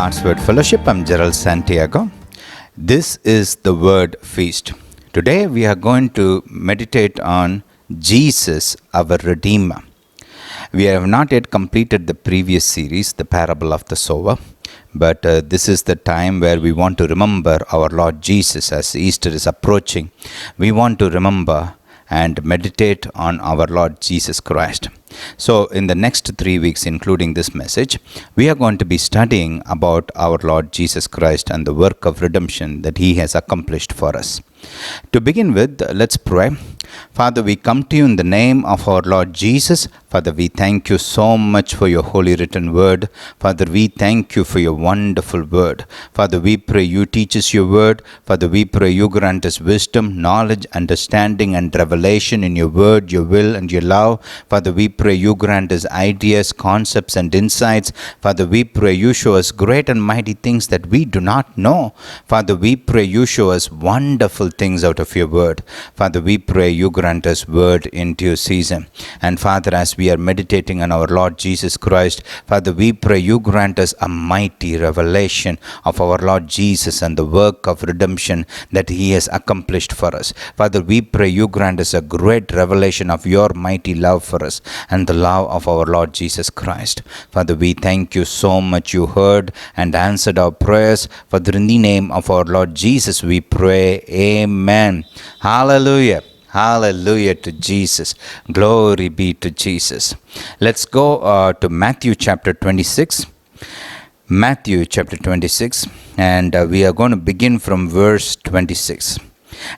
God's Word Fellowship. I'm Gerald Santiago. This is the Word Feast. Today we are going to meditate on Jesus, our Redeemer. We have not yet completed the previous series, the parable of the sower, but this is the time where we want to remember our Lord Jesus as Easter is approaching. We want to remember and meditate on our Lord Jesus Christ. So in the next 3 weeks, including this message, we are going to be studying about our Lord Jesus Christ and the work of redemption that He has accomplished for us. To begin with, let's pray. Father, we come to you in the name of our Lord Jesus. Father, we thank you so much for your holy written word. Father, we thank you for your wonderful word. Father, we pray you teach us your word. Father, we pray you grant us wisdom, knowledge, understanding, and revelation in your word, your will, and your love. Father, we pray you grant us ideas, concepts, and insights. Father, we pray you show us great and mighty things that we do not know. Father, we pray you show us wonderful things out of your word. Father, we pray you grant us word in due season. And Father, as we are meditating on our Lord Jesus Christ, Father, we pray you grant us a mighty revelation of our Lord Jesus and the work of redemption that He has accomplished for us. Father, we pray you grant us a great revelation of your mighty love for us and the love of our Lord Jesus Christ. Father, we thank you so much you heard and answered our prayers. Father, in the name of our Lord Jesus we pray. Amen. Hallelujah. Hallelujah to Jesus. Glory be to Jesus. Let's go to Matthew chapter 26. Matthew chapter 26, and we are going to begin from verse 26.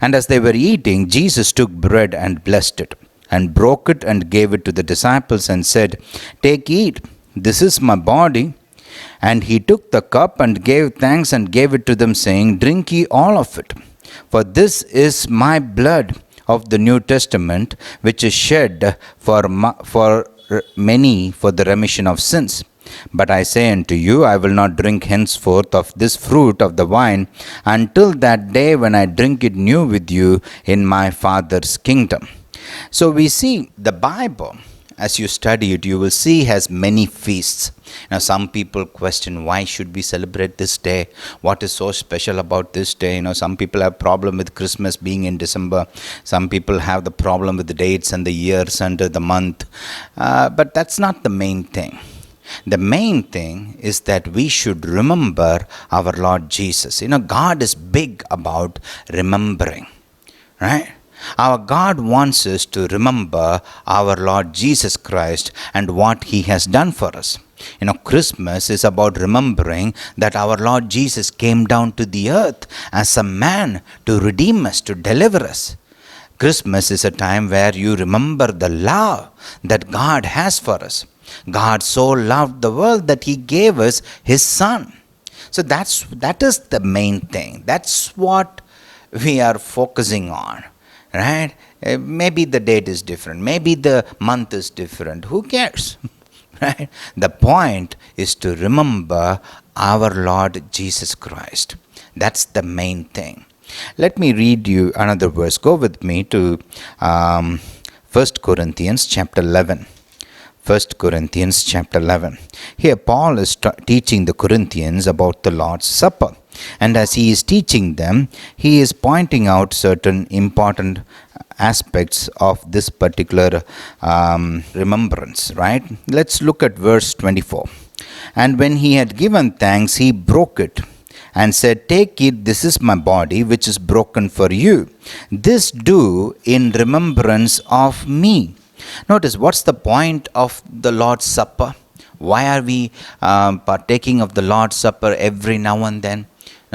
And as they were eating, Jesus took bread and blessed it, and broke it and gave it to the disciples and said, "Take, eat, this is my body." And he took the cup and gave thanks and gave it to them, saying, "Drink ye all of it, for this is my blood of the New Testament, which is shed for many for the remission of sins. But I say unto you, I will not drink henceforth of this fruit of the vine until that day when I drink it new with you in my Father's kingdom." So we see the Bible, as you study it, you will see has many feasts. Now some people question, why should we celebrate this day? What is so special about this day? Some people have problem with Christmas being in December. Some people have the problem with the dates and the years and the month. But that's not the main thing. The main thing is that we should remember our Lord Jesus. God is big about remembering, right? Our God wants us to remember our Lord Jesus Christ and what He has done for us. Christmas is about remembering that our Lord Jesus came down to the earth as a man to redeem us, to deliver us. Christmas is a time where you remember the love that God has for us. God so loved the world that He gave us His Son. So that is the main thing. That's what we are focusing on. Right? Maybe the date is different. Maybe the month is different. Who cares? Right? The point is to remember our Lord Jesus Christ. That's the main thing. Let me read you another verse. Go with me to 1 Corinthians chapter 11. 1 Corinthians chapter 11. Here Paul is teaching the Corinthians about the Lord's Supper. And as he is teaching them, he is pointing out certain important aspects of this particular remembrance, right? Let's look at verse 24. And when he had given thanks, he broke it and said, "Take it, this is my body, which is broken for you. This do in remembrance of me." Notice, what's the point of the Lord's Supper? Why are we partaking of the Lord's Supper every now and then?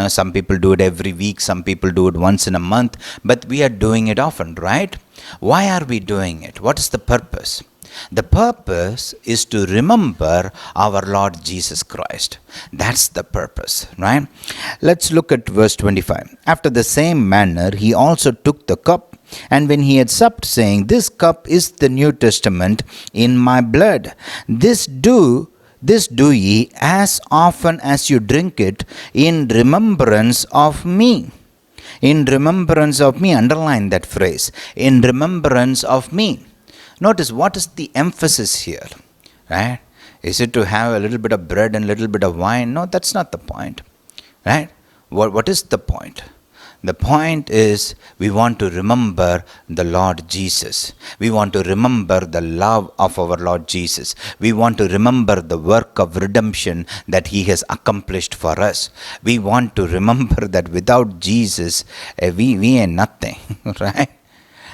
Some people do it every week, some people do it once in a month, but we are doing it often, right? Why are we doing it? What is the purpose? The purpose is to remember our Lord Jesus Christ. That's the purpose, right? Let's look at verse 25. After the same manner, he also took the cup, and when he had supped, saying, "This cup is the New Testament in my blood. This do ye as often as you drink it in remembrance of me." In remembrance of me. Underline that phrase. In remembrance of me. Notice what is the emphasis here, right? Is it to have a little bit of bread and a little bit of wine? No, that's not the point. Right? What is the point? The point is we want to remember the Lord Jesus. We want to remember the love of our Lord Jesus. We want to remember the work of redemption that He has accomplished for us. We want to remember that without Jesus, we ain't nothing, right?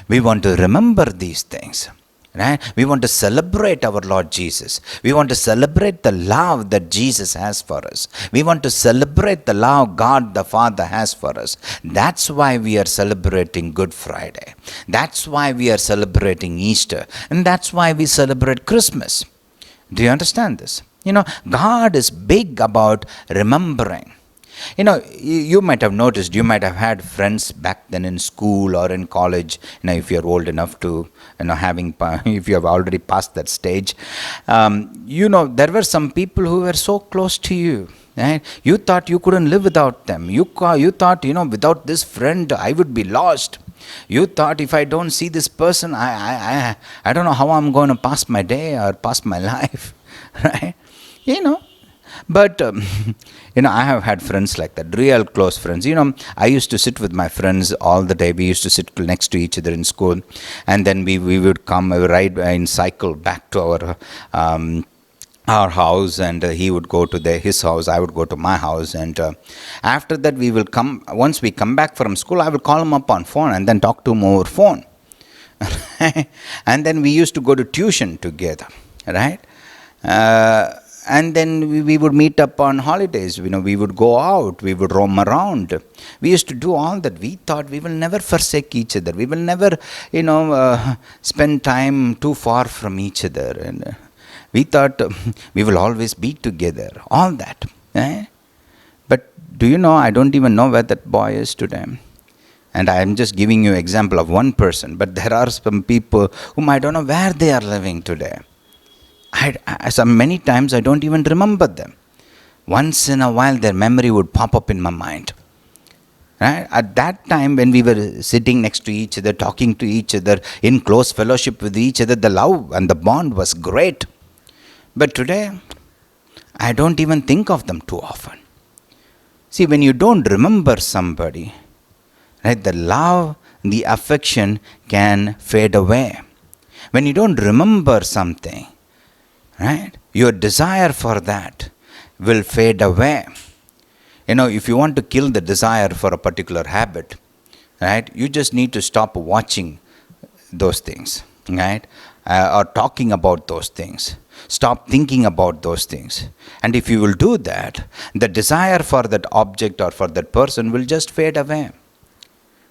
We want to remember these things. Right? We want to celebrate our Lord Jesus. We want to celebrate the love that Jesus has for us. We want to celebrate the love God the Father has for us. That's why we are celebrating Good Friday. That's why we are celebrating Easter. And that's why we celebrate Christmas. Do you understand this? God is big about remembering. You might have noticed, you might have had friends back then in school or in college, if you're old enough to, if you have already passed that stage, there were some people who were so close to you. Right? You thought you couldn't live without them. You thought, without this friend, I would be lost. You thought if I don't see this person, I don't know how I'm going to pass my day or pass my life. Right? But, I have had friends like that, real close friends. I used to sit with my friends all the day. We used to sit next to each other in school. And then we would come, ride and cycle back to our house. And he would go to his house. I would go to my house. And after that, once we come back from school, I would call him up on phone and then talk to him over phone. And then we used to go to tuition together, right? And then we would meet up on holidays. We would go out. We would roam around. We used to do all that. We thought we will never forsake each other. We will never, spend time too far from each other. And we thought we will always be together. All that. But do you know, I don't even know where that boy is today. And I am just giving you an example of one person. But there are some people whom I don't know where they are living today. Many times I don't even remember them. Once in a while their memory would pop up in my mind. Right? At that time when we were sitting next to each other, talking to each other, in close fellowship with each other, the love and the bond was great. But today, I don't even think of them too often. See, when you don't remember somebody, right, the love, the affection can fade away. When you don't remember something, right, your desire for that will fade away. If you want to kill the desire for a particular habit, right, you just need to stop watching those things, right, or talking about those things. Stop thinking about those things. And if you will do that, the desire for that object or for that person will just fade away.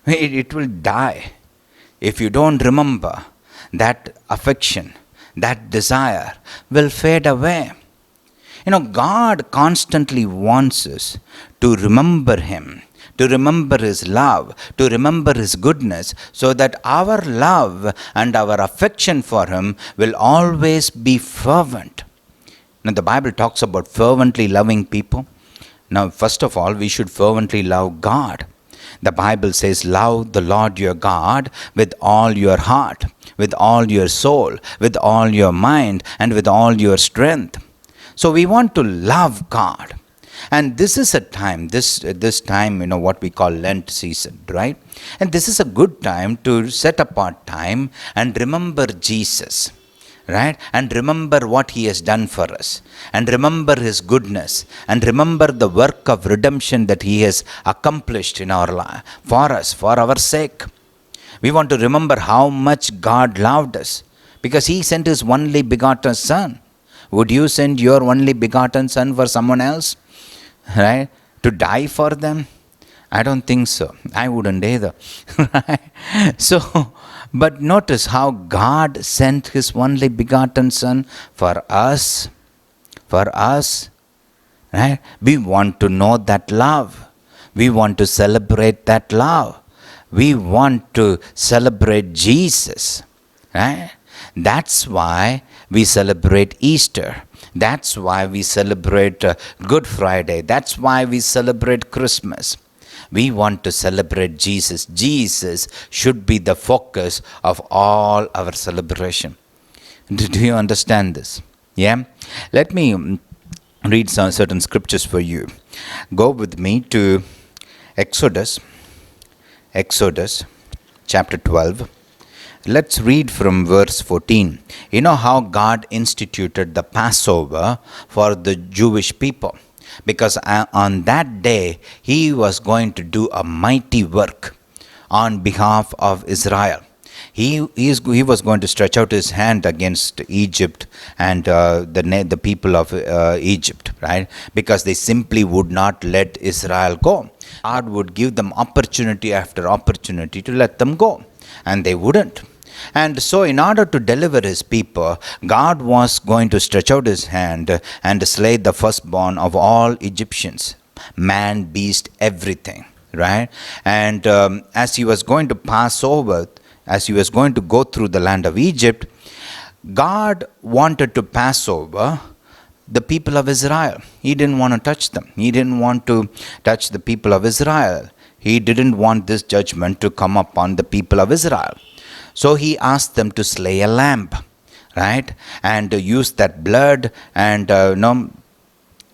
It will die. If you don't remember, that affection, that desire will fade away. God constantly wants us to remember Him, to remember His love, to remember His goodness, so that our love and our affection for Him will always be fervent. Now, the Bible talks about fervently loving people. Now, first of all, we should fervently love God. The Bible says, love the Lord your God with all your heart, with all your soul, with all your mind, and with all your strength. So we want to love God. And this is a time, this time, what we call Lent season, right? And this is a good time to set apart time and remember Jesus, right? And remember what He has done for us. And remember His goodness. And remember the work of redemption that He has accomplished in our life, for us, for our sake. We want to remember how much God loved us, because He sent His only begotten Son. Would you send your only begotten Son for someone else? Right? To die for them? I don't think so. I wouldn't either. So, but notice how God sent His only begotten Son for us. For us. Right? We want to know that love. We want to celebrate that love. We want to celebrate Jesus. Right? That's why we celebrate Easter. That's why we celebrate Good Friday. That's why we celebrate Christmas. We want to celebrate Jesus. Jesus should be the focus of all our celebration. Do you understand this? Yeah, let me read some certain scriptures for you. Go with me to Exodus, Exodus chapter 12. Let's read from verse 14. You know how God instituted the Passover for the Jewish people? Because on that day, He was going to do a mighty work on behalf of Israel. He was going to stretch out his hand against Egypt and the people of Egypt, right? Because they simply would not let Israel go. God would give them opportunity after opportunity to let them go, and they wouldn't. And so, in order to deliver his people, God was going to stretch out his hand and slay the firstborn of all Egyptians, man, beast, everything, right? And as he was going to pass over, as he was going to go through the land of Egypt, God wanted to pass over the people of Israel. He didn't want to touch them. He didn't want to touch the people of Israel. He didn't want this judgment to come upon the people of Israel. So he asked them to slay a lamb, right? And use that blood, and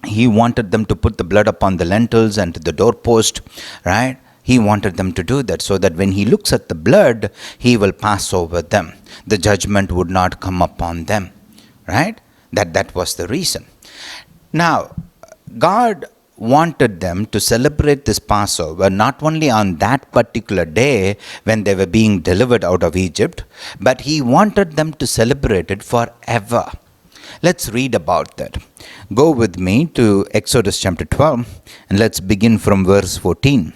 he wanted them to put the blood upon the lintels and the doorpost, right? He wanted them to do that so that when he looks at the blood, he will pass over them. The judgment would not come upon them, right? That was the reason. Now, God wanted them to celebrate this Passover not only on that particular day when they were being delivered out of Egypt, but he wanted them to celebrate it forever. Let's read about that. Go with me to Exodus chapter 12 and let's begin from verse 14.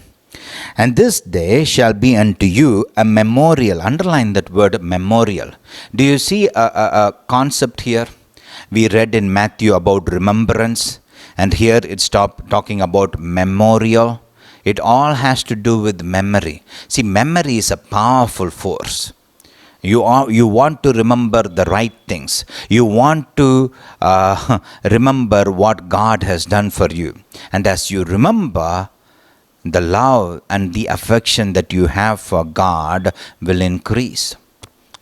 And this day shall be unto you a memorial. Underline that word memorial. Do you see a concept here? We read in Matthew about remembrance, and here it's talking about memorial. It all has to do with memory. See, memory is a powerful force. You want to remember the right things. You want to remember what God has done for you. And as you remember, the love and the affection that you have for God will increase.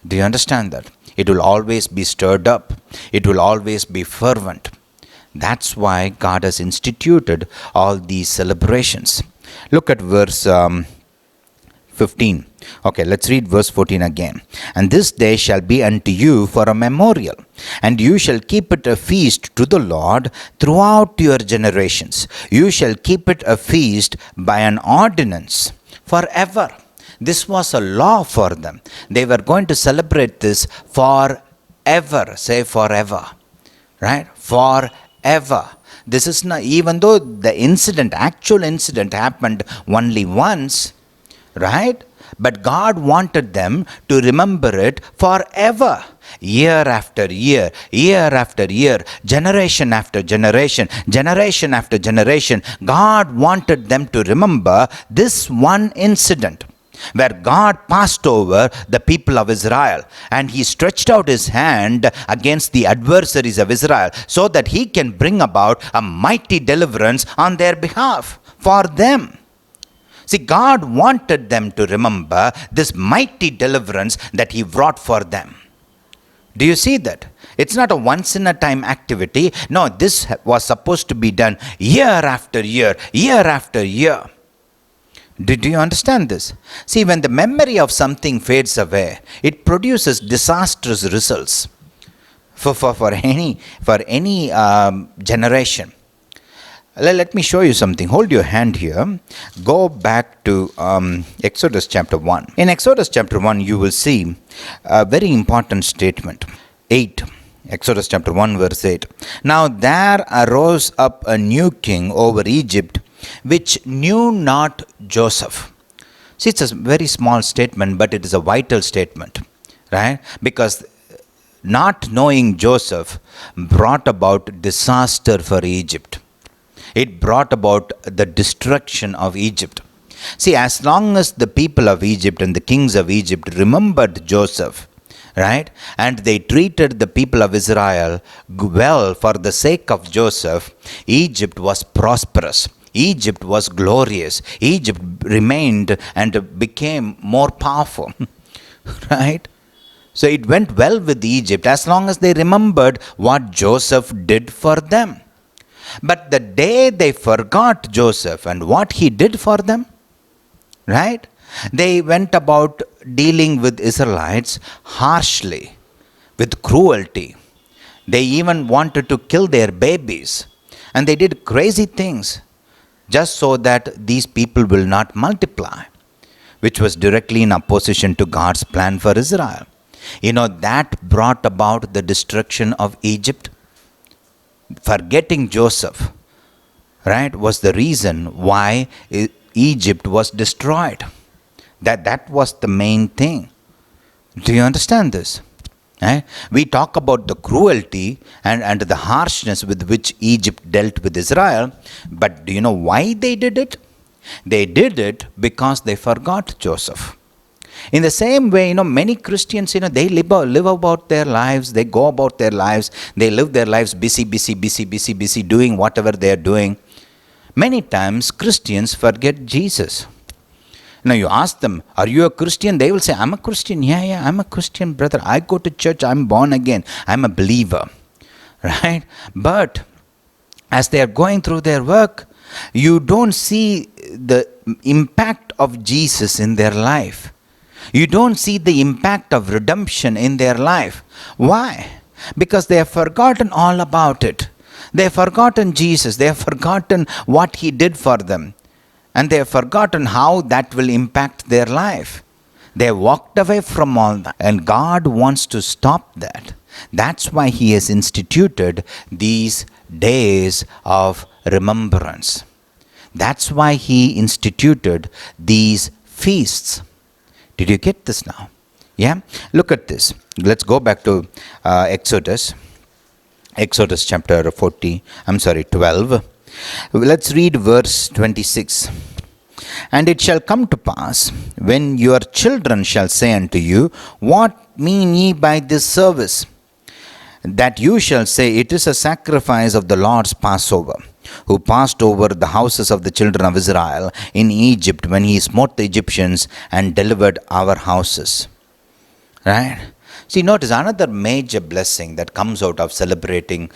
Do you understand that? It will always be stirred up. It will always be fervent. That's why God has instituted all these celebrations. Look at verse 15. Okay, let's read verse 14 again. And this day shall be unto you for a memorial, and you shall keep it a feast to the Lord throughout your generations. You shall keep it a feast by an ordinance forever. This was a law for them. They were going to celebrate this forever. Say forever. Right? Forever. This is not, even though the actual incident happened only once, right? But God wanted them to remember it forever. Year after year, year after year, generation after generation, generation after generation. God wanted them to remember this one incident where God passed over the people of Israel, and he stretched out his hand against the adversaries of Israel so that he can bring about a mighty deliverance on their behalf for them. See, God wanted them to remember this mighty deliverance that he brought for them. Do you see that? It's not a once in a time activity. No, this was supposed to be done year after year, year after year. Did you understand this? See, when the memory of something fades away, it produces disastrous results for any generation. Let me show you something. Hold your hand here. Go back to Exodus chapter 1. In Exodus chapter 1, you will see a very important statement. 8. Exodus chapter 1 verse 8. Now there arose up a new king over Egypt, which knew not Joseph. See, it's a very small statement, but it is a vital statement, right? Because not knowing Joseph brought about disaster for Egypt. It brought about the destruction of Egypt. See, as long as the people of Egypt and the kings of Egypt remembered Joseph, right, and they treated the people of Israel well for the sake of Joseph, Egypt was prosperous. Egypt was glorious. Egypt remained and became more powerful, right? So it went well with Egypt as long as they remembered what Joseph did for them. But the day they forgot Joseph and what he did for them, right? They went about dealing with Israelites harshly, with cruelty. They even wanted to kill their babies. And they did crazy things just so that these people will not multiply, which was directly in opposition to God's plan for Israel. That brought about the destruction of Egypt. Forgetting Joseph, right, was the reason why Egypt was destroyed. That was the main thing. Do you understand this? We talk about the cruelty and the harshness with which Egypt dealt with Israel, but do you know why they did it? They did it because they forgot Joseph. In the same way, many Christians, they live about their lives, they go about their lives, they live their lives busy, doing whatever they are doing. Many times Christians forget Jesus. You ask them, are you a Christian? They will say, I'm a Christian. Yeah, I'm a Christian, brother. I go to church. I'm born again. I'm a believer. Right? But as they are going through their work, you don't see the impact of Jesus in their life. You don't see the impact of redemption in their life. Why? Because they have forgotten all about it. They have forgotten Jesus. They have forgotten what He did for them. And they have forgotten how that will impact their life. They have walked away from all that. And God wants to stop that. That's why He has instituted these days of remembrance. That's why He instituted these feasts. Did you get this now? Yeah? Look at this. Let's go back to Exodus. Exodus chapter 12. Let's read verse 26. And it shall come to pass, when your children shall say unto you, what mean ye by this service? That you shall say, it is a sacrifice of the Lord's Passover, who passed over the houses of the children of Israel in Egypt when He smote the Egyptians and delivered our houses. Right? See, notice another major blessing that comes out of celebrating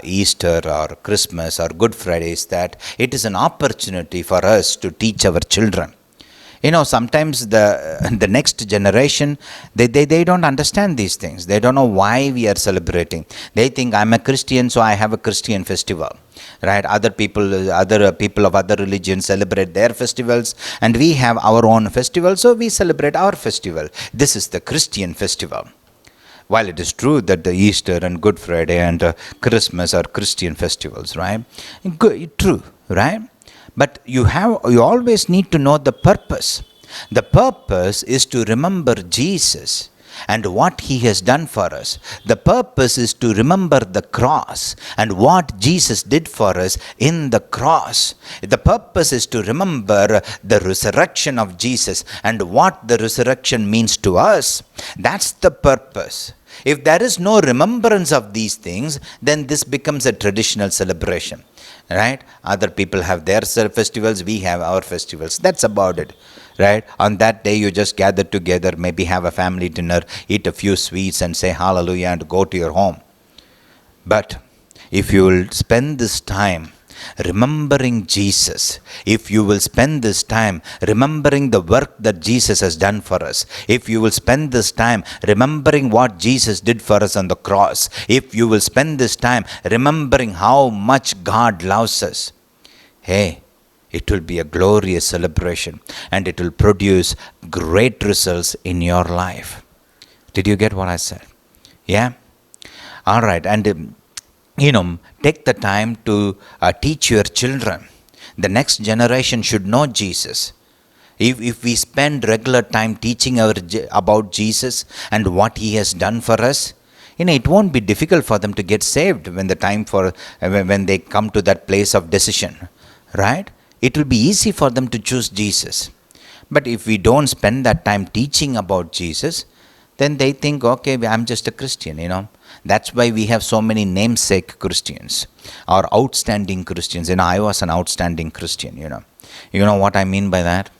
Easter or Christmas or Good Friday is that it is an opportunity for us to teach our children. Sometimes the next generation, they don't understand these things. They don't know why we are celebrating. They think I'm a Christian, so I have a Christian festival. Right? Other people of other religions celebrate their festivals, and we have our own festival, so we celebrate our festival. This is the Christian festival. While it is true that the Easter and Good Friday and Christmas are Christian festivals, right? Good, true, right? But you always need to know the purpose. The purpose is to remember Jesus and what He has done for us. The purpose is to remember the cross and what Jesus did for us in the cross. The purpose is to remember the resurrection of Jesus and what the resurrection means to us. That's the purpose. If there is no remembrance of these things, then this becomes a traditional celebration. Right? Other people have their festivals, we have our festivals. That's about it. Right? On that day you just gather together, maybe have a family dinner, eat a few sweets and say hallelujah and go to your home. But if you will spend this time remembering Jesus, if you will spend this time remembering the work that Jesus has done for us, if you will spend this time remembering what Jesus did for us on the cross, if you will spend this time remembering how much God loves us, hey, it will be a glorious celebration and it will produce great results in your life. Did you get what I said? Yeah? All right. And take the time to teach your children. The next generation should know Jesus. If we spend regular time teaching about Jesus and what He has done for us, it won't be difficult for them to get saved when they come to that place of decision, right? It will be easy for them to choose Jesus. But if we don't spend that time teaching about Jesus, then they think, okay, I'm just a Christian, That's why we have so many namesake Christians or outstanding Christians. I was an outstanding Christian, You know what I mean by that?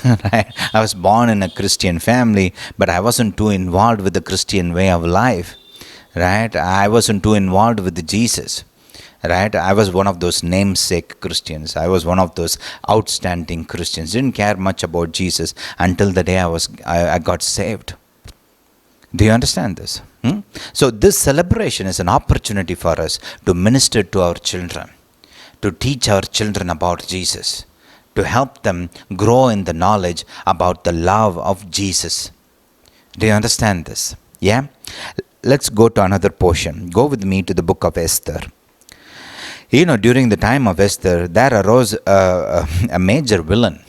Right? I was born in a Christian family, but I wasn't too involved with the Christian way of life. Right? I wasn't too involved with Jesus. Right? I was one of those namesake Christians. I was one of those outstanding Christians. Didn't care much about Jesus until the day I got saved. Do you understand this? So this celebration is an opportunity for us to minister to our children, to teach our children about Jesus, to help them grow in the knowledge about the love of Jesus. Do you understand this? Yeah? Let's go to another portion. Go with me to the book of Esther. During the time of Esther, there arose a major villain,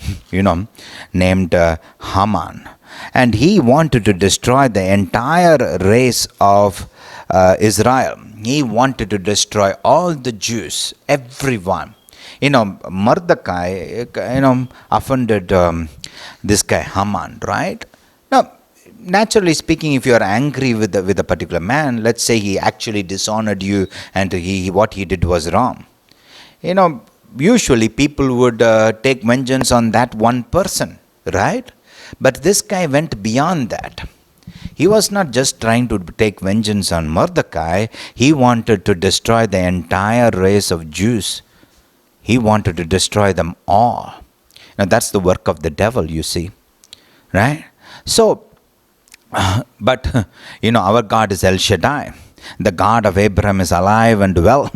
named Haman. And he wanted to destroy the entire race of Israel. He wanted to destroy all the Jews, everyone. Mordecai, offended this guy Haman, right? Now, naturally speaking, if you are angry with a particular man, let's say he actually dishonored you and what he did was wrong. Usually people would take vengeance on that one person, right? But this guy went beyond that. He was not just trying to take vengeance on Mordecai, he wanted to destroy the entire race of Jews. He wanted to destroy them all. Now that's the work of the devil, you see. Right? So, but our God is El Shaddai. The God of Abraham is alive and well.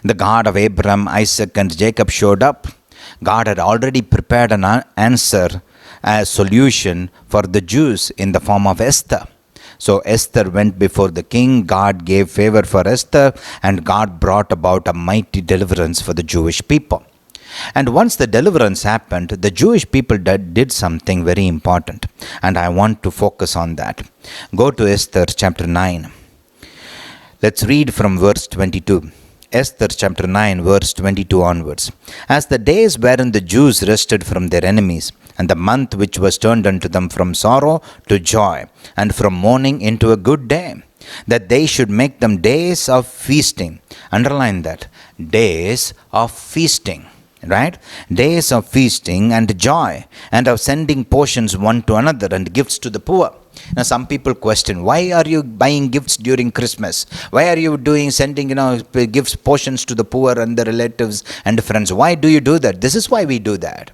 The God of Abraham, Isaac, and Jacob showed up. God had already prepared an answer, a solution for the Jews in the form of Esther. So Esther went before the king. God gave favor for Esther, and God brought about a mighty deliverance for the Jewish people. And once the deliverance happened, the Jewish people did something very important, and I want to focus on that. Go to Esther chapter 9. Let's read from verse 22. Esther chapter 9, verse 22 onwards. As the days wherein the Jews rested from their enemies, and the month which was turned unto them from sorrow to joy, and from mourning into a good day, that they should make them days of feasting. Underline that. Days of feasting. Right? Days of feasting and joy, and of sending portions one to another and gifts to the poor. Now some people question, why are you buying gifts during Christmas? Why are you sending gifts, portions to the poor and the relatives and friends? Why do you do that? This is why we do that.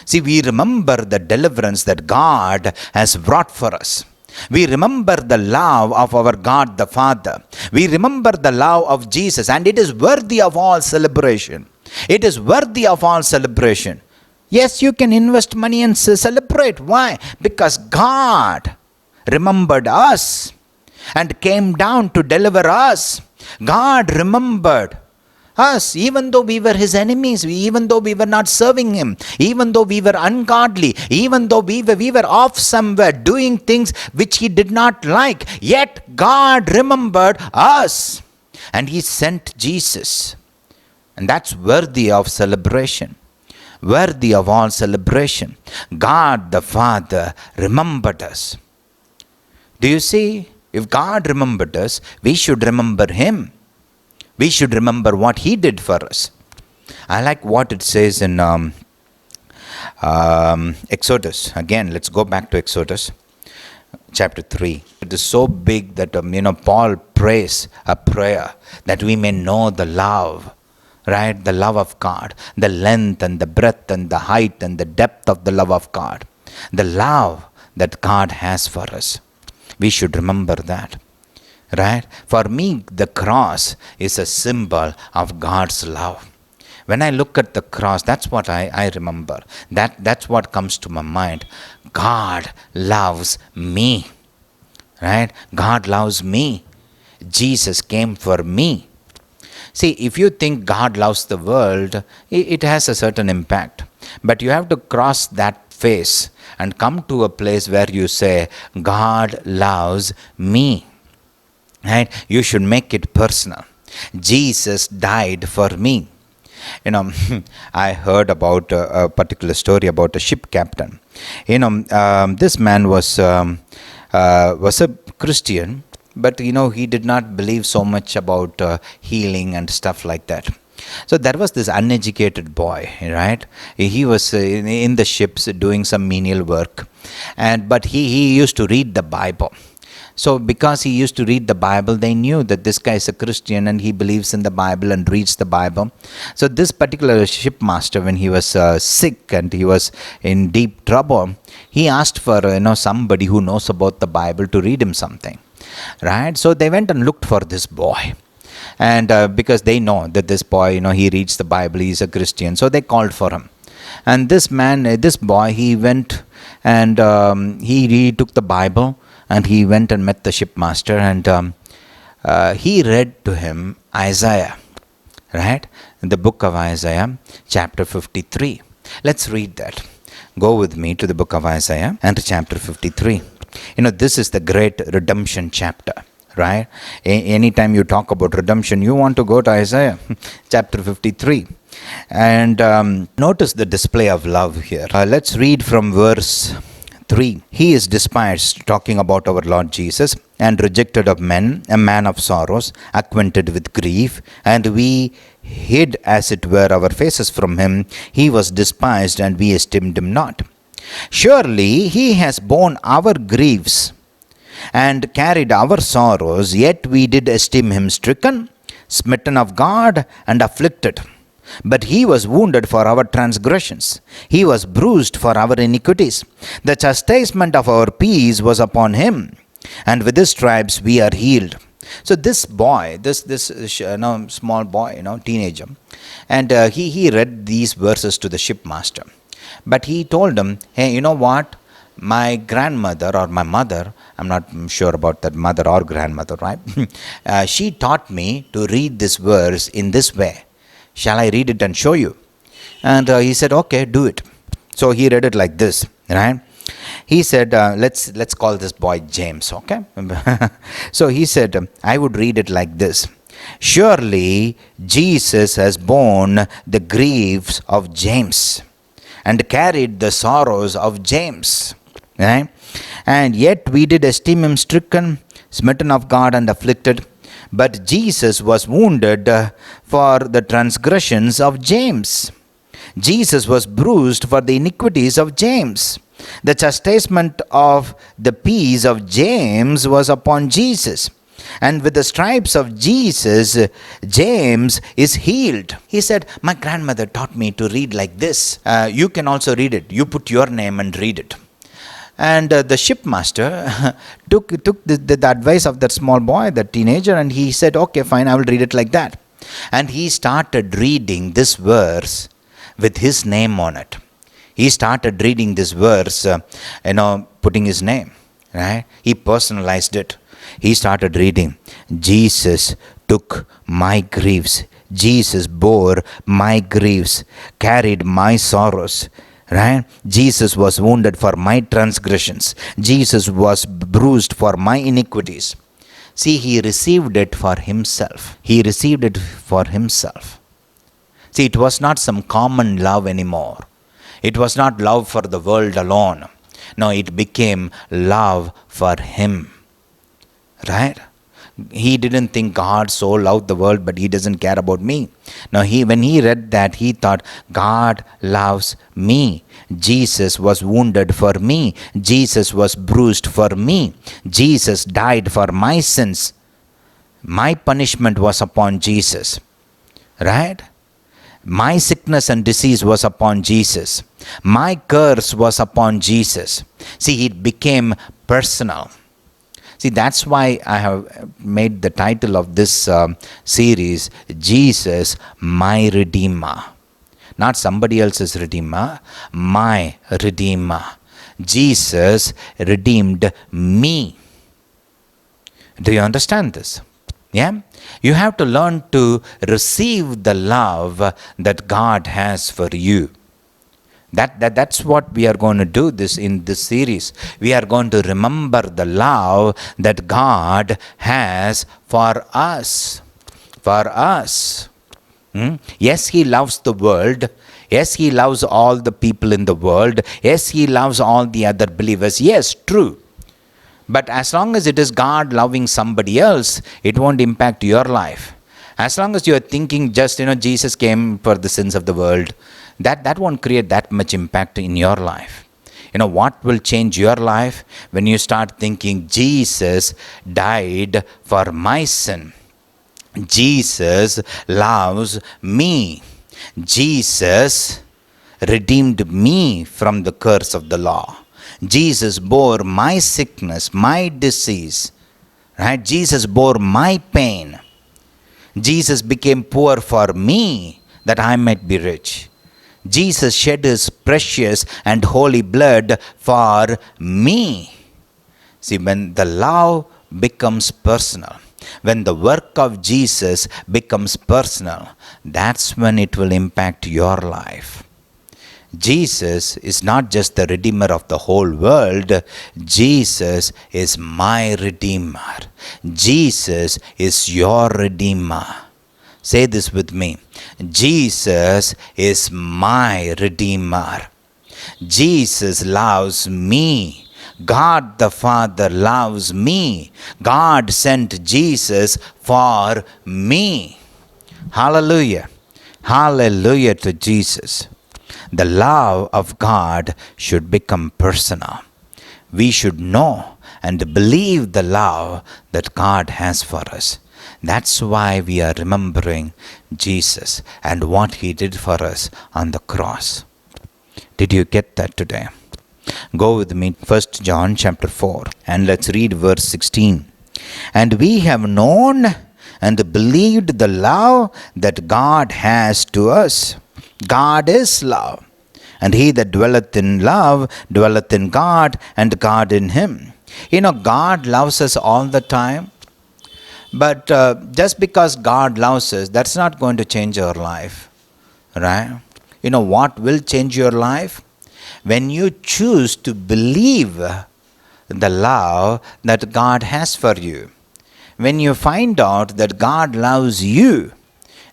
See, we remember the deliverance that God has brought for us. We remember the love of our God the Father. We remember the love of Jesus, and it is worthy of all celebration. It is worthy of all celebration. Yes, you can invest money and celebrate. Why? Because God remembered us and came down to deliver us. God remembered us, even though we were his enemies, even though we were not serving him, even though we were ungodly, even though we were off somewhere doing things which he did not like, yet God remembered us and he sent Jesus. And that's worthy of celebration, worthy of all celebration. God the Father remembered us. Do you see? If God remembered us, we should remember him. We should remember what he did for us. I like what it says in Exodus. Again, let's go back to Exodus chapter 3. It is so big that Paul prays a prayer that we may know the love, right? The love of God, the length and the breadth and the height and the depth of the love of God, the love that God has for us. We should remember that. Right? For me, the cross is a symbol of God's love. When I look at the cross, that's what I remember. That's what comes to my mind. God loves me. Right? God loves me. Jesus came for me. See, if you think God loves the world, it has a certain impact. But you have to cross that phase and come to a place where you say, God loves me. Right? You should make it personal. Jesus died for me. I heard about a particular story about a ship captain. This man was a Christian, but he did not believe so much about healing and stuff like that. So there was this uneducated boy, right? He was in the ships doing some menial work, but he used to read the Bible. So because he used to read the Bible, they knew that this guy is a Christian and he believes in the Bible and reads the Bible. So this particular shipmaster, when he was sick and he was in deep trouble, he asked for somebody who knows about the Bible to read him something, right? So they went and looked for this boy. And because they know that this boy, he reads the Bible, he's a Christian, so they called for him. And this boy, he went and he took the Bible and he went and met the shipmaster, and he read to him Isaiah, right? In the book of Isaiah, chapter 53. Let's read that. Go with me to the book of Isaiah and chapter 53. This is the great redemption chapter. Right? Anytime you talk about redemption, you want to go to Isaiah chapter 53. And notice the display of love here. Let's read from verse 3. He is despised, talking about our Lord Jesus, and rejected of men, a man of sorrows, acquainted with grief, and we hid as it were our faces from him. He was despised, and we esteemed him not. Surely he has borne our griefs and carried our sorrows, yet we did esteem him stricken, smitten of God, and afflicted. But he was wounded for our transgressions, he was bruised for our iniquities. The chastisement of our peace was upon him, and with his stripes we are healed. So this boy, this small boy, teenager, and he read these verses to the shipmaster. But he told him, hey, you know what? My grandmother or my mother, I'm not sure about that mother or grandmother, right? She taught me to read this verse in this way. Shall I read it and show you? And he said, okay, do it. So he read it like this, right? He said, let's call this boy James, okay? So he said, I would read it like this. Surely Jesus has borne the griefs of James and carried the sorrows of James. Right? And yet we did esteem him stricken, smitten of God, and afflicted. But Jesus was wounded for the transgressions of James. Jesus was bruised for the iniquities of James. The chastisement of the peace of James was upon Jesus. And with the stripes of Jesus, James is healed. He said, my grandmother taught me to read like this. You can also read it. You put your name and read it. And the shipmaster took the advice of that small boy, that teenager, and he said, okay, fine, I will read it like that. And he started reading this verse with his name on it. He started reading this verse, putting his name, right? He personalized it. He started reading, Jesus took my griefs. Jesus bore my griefs, carried my sorrows. Right? Jesus was wounded for my transgressions. Jesus was bruised for my iniquities. See, he received it for himself. He received it for himself. See, it was not some common love anymore. It was not love for the world alone. No, it became love for him. Right? He didn't think God so loved the world, but he doesn't care about me. Now, when he read that, he thought, God loves me. Jesus was wounded for me. Jesus was bruised for me. Jesus died for my sins. My punishment was upon Jesus. Right? My sickness and disease was upon Jesus. My curse was upon Jesus. See, it became personal. See, that's why I have made the title of this series, Jesus, my Redeemer. Not somebody else's Redeemer, my Redeemer. Jesus redeemed me. Do you understand this? Yeah? You have to learn to receive the love that God has for you. That's what we are going to do in this series. We are going to remember the love that God has for us. For us. Yes, He loves the world. Yes, He loves all the people in the world. Yes, He loves all the other believers. Yes, true. But as long as it is God loving somebody else, it won't impact your life. As long as you are thinking just, Jesus came for the sins of the world, that won't create that much impact in your life. What will change your life? When you start thinking, Jesus died for my sin. Jesus loves me. Jesus redeemed me from the curse of the law. Jesus bore my sickness, my disease. Right? Jesus bore my pain. Jesus became poor for me that I might be rich. Jesus shed his precious and holy blood for me. See, when the love becomes personal, when the work of Jesus becomes personal, that's when it will impact your life. Jesus is not just the Redeemer of the whole world. Jesus is my Redeemer. Jesus is your Redeemer. Say this with me. Jesus is my Redeemer. Jesus loves me. God the Father loves me. God sent Jesus for me. Hallelujah. Hallelujah to Jesus. The love of God should become personal. We should know and believe the love that God has for us. That's why we are remembering Jesus and what he did for us on the cross. Did you get that today? Go with me, 1 John chapter 4, and let's read verse 16. And we have known and believed the love that God has to us. God is love. And he that dwelleth in love dwelleth in God, and God in him. God loves us all the time. But just because God loves us, that's not going to change our life. Right? What will change your life? When you choose to believe the love that God has for you. When you find out that God loves you,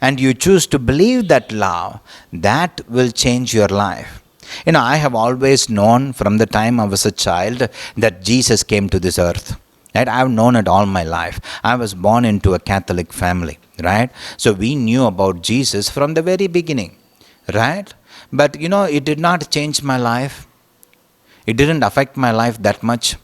and you choose to believe that love, that will change your life. I have always known from the time I was a child that Jesus came to this earth. Right? I have known it all my life. I was born into a Catholic family, right? So we knew about Jesus from the very beginning, right? But it did not change my life. It didn't affect my life that much.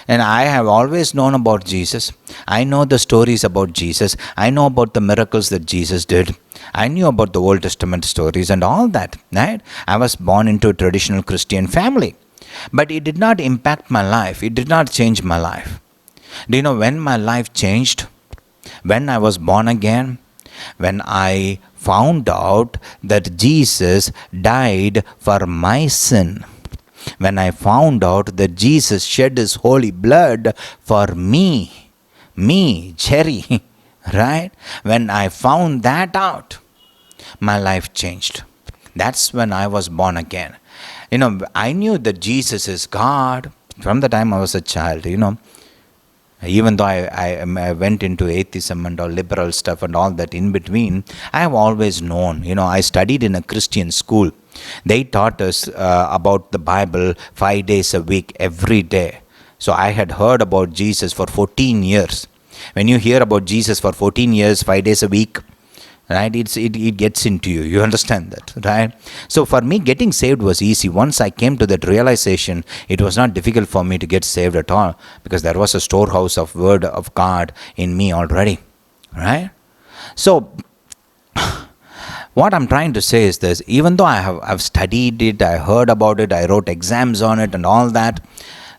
And I have always known about Jesus. I know the stories about Jesus. I know about the miracles that Jesus did. I knew about the Old Testament stories and all that. Right? I was born into a traditional Christian family. But it did not impact my life. It did not change my life. Do you know when my life changed? When I was born again? When I found out that Jesus died for my sin. When I found out that Jesus shed his holy blood for me, Jerry, right? When I found that out, my life changed. That's when I was born again. I knew that Jesus is God from the time I was a child, Even though I went into atheism and all liberal stuff and all that in between, I have always known, I studied in a Christian school. They taught us about the Bible 5 days a week, every day. So I had heard about Jesus for 14 years. When you hear about Jesus for 14 years, 5 days a week, right, it gets into you. You understand that, right? So for me, getting saved was easy. Once I came to that realization, it was not difficult for me to get saved at all, because there was a storehouse of word of God in me already, right? So what I'm trying to say is this: even though I've studied it, I heard about it, I wrote exams on it and all that,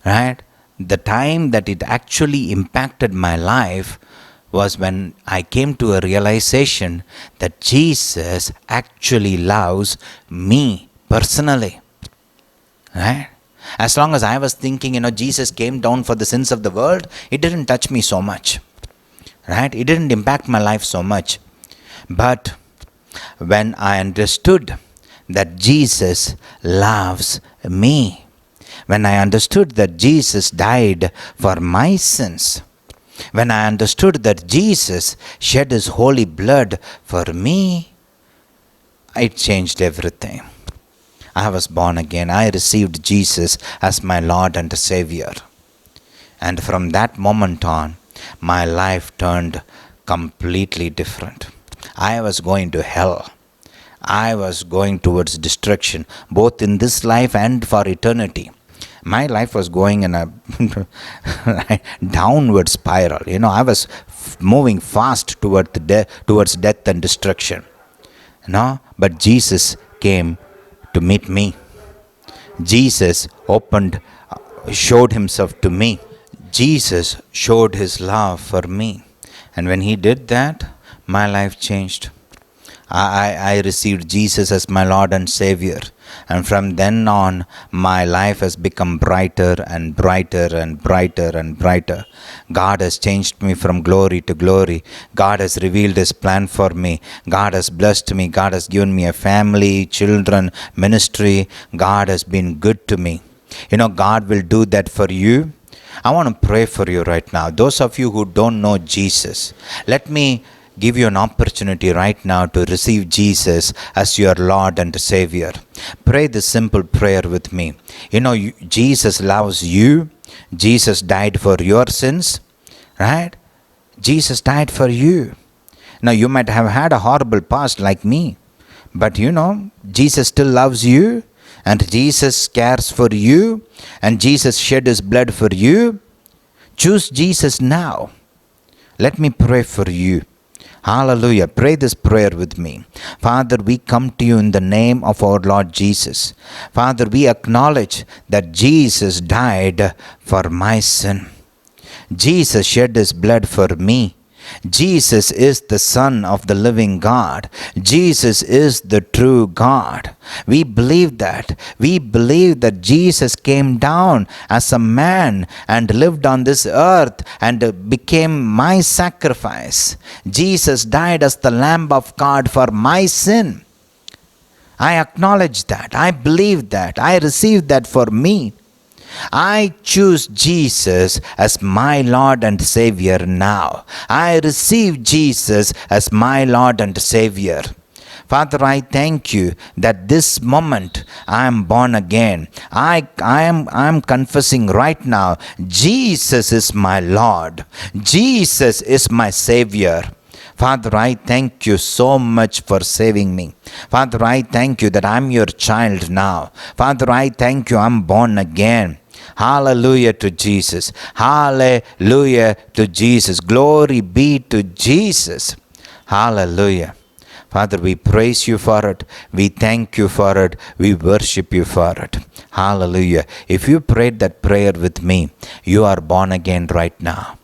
right? The time that it actually impacted my life was when I came to a realization that Jesus actually loves me personally. Right? As long as I was thinking, Jesus came down for the sins of the world, it didn't touch me so much. Right? It didn't impact my life so much. But when I understood that Jesus loves me, when I understood that Jesus died for my sins, when I understood that Jesus shed his holy blood for me, it changed everything. I was born again. I received Jesus as my Lord and Savior. And from that moment on, my life turned completely different. I was going to hell. I was going towards destruction, both in this life and for eternity. My life was going in a downward spiral. I was moving fast towards death and destruction. But Jesus came to meet me. Jesus showed himself to me. Jesus showed his love for me. And when he did that, my life changed. I received Jesus as my Lord and Savior. And from then on, my life has become brighter and brighter and brighter and brighter. God has changed me from glory to glory. God has revealed his plan for me. God has blessed me. God has given me a family, children, ministry. God has been good to me. God will do that for you. I want to pray for you right now. Those of you who don't know Jesus, let me give you an opportunity right now to receive Jesus as your Lord and Savior. Pray this simple prayer with me. Jesus loves you. Jesus died for your sins, right? Jesus died for you. Now, you might have had a horrible past like me, but Jesus still loves you, and Jesus cares for you, and Jesus shed his blood for you. Choose Jesus now. Let me pray for you. Hallelujah. Pray this prayer with me. Father, we come to you in the name of our Lord Jesus. Father, we acknowledge that Jesus died for my sin. Jesus shed his blood for me. Jesus is the Son of the living God. Jesus is the true God. We believe that. We believe that Jesus came down as a man and lived on this earth and became my sacrifice. Jesus died as the Lamb of God for my sin. I acknowledge that. I believe that. I receive that for me. I choose Jesus as my Lord and Savior now. I receive Jesus as my Lord and Savior. Father, I thank you that this moment I am born again. I am confessing right now, Jesus is my Lord. Jesus is my Savior. Father, I thank you so much for saving me. Father, I thank you that I'm your child now. Father, I thank you I'm born again. Hallelujah to Jesus. Hallelujah to Jesus. Glory be to Jesus. Hallelujah. Father, we praise you for it. We thank you for it. We worship you for it. Hallelujah. If you prayed that prayer with me, you are born again right now.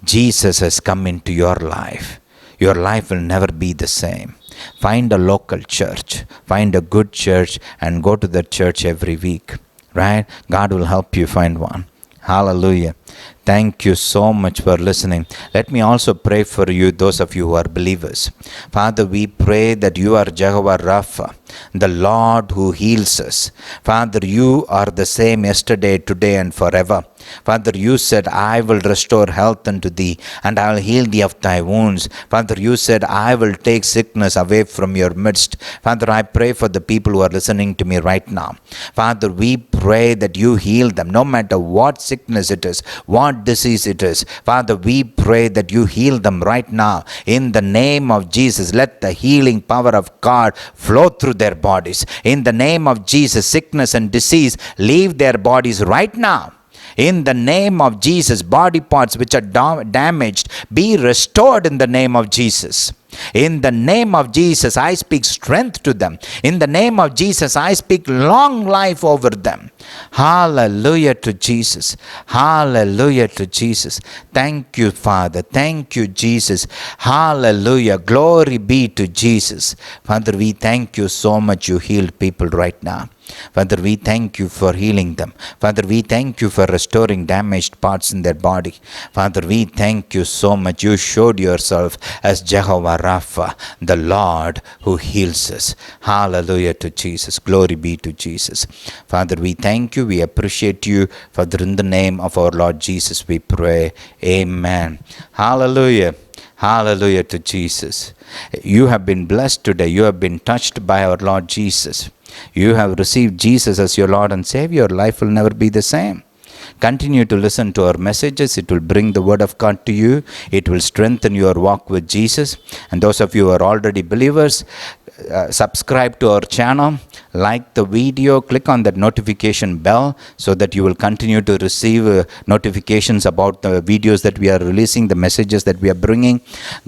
Jesus has come into your life. Your life will never be the same. Find a local church. Find a good church and go to that church every week. Right? God will help you find one. Hallelujah. Thank you so much for listening. Let me also pray for you, those of you who are believers. Father, we pray that you are Jehovah Rapha, the Lord who heals us. Father, you are the same yesterday, today, and forever. Father, you said, I will restore health unto thee, and I will heal thee of thy wounds. Father, you said, I will take sickness away from your midst. Father, I pray for the people who are listening to me right now. Father, we pray that you heal them, no matter what sickness it is, what disease it is. Father, we pray that you heal them right now. In the name of Jesus, let the healing power of God flow through their bodies. In the name of Jesus, sickness and disease leave their bodies right now. In the name of Jesus, body parts which are damaged be restored in the name of Jesus. In the name of Jesus, I speak strength to them. In the name of Jesus, I speak long life over them. Hallelujah to Jesus. Hallelujah to Jesus. Thank you, Father. Thank you, Jesus. Hallelujah. Glory be to Jesus. Father, we thank you so much you healed people right now. Father, we thank you for healing them. Father, we thank you for restoring damaged parts in their body. Father, we thank you so much. You showed yourself as Jehovah Rapha, the Lord who heals us. Hallelujah to Jesus. Glory be to Jesus. Father, we thank you. We appreciate you. Father, in the name of our Lord Jesus, we pray. Amen. Hallelujah. Hallelujah to Jesus. You have been blessed today. You have been touched by our Lord Jesus. You have received Jesus as your Lord and Savior. Your life will never be the same. Continue to listen to our messages. It will bring the word of God to you. It will strengthen your walk with Jesus. And those of you who are already believers, subscribe to our channel, like the video, click on that notification bell so that you will continue to receive notifications about the videos that we are releasing, the messages that we are bringing.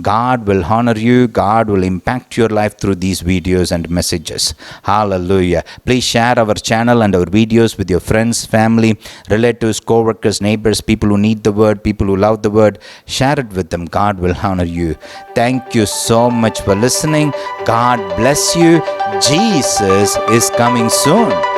God will honor you. God will impact your life through these videos and messages. Hallelujah. Please share our channel and our videos with your friends, family, relatives, co-workers, neighbors, people who need the word, people who love the word. Share it with them. God will honor you. Thank you so much for listening. God bless you. Jesus is coming soon.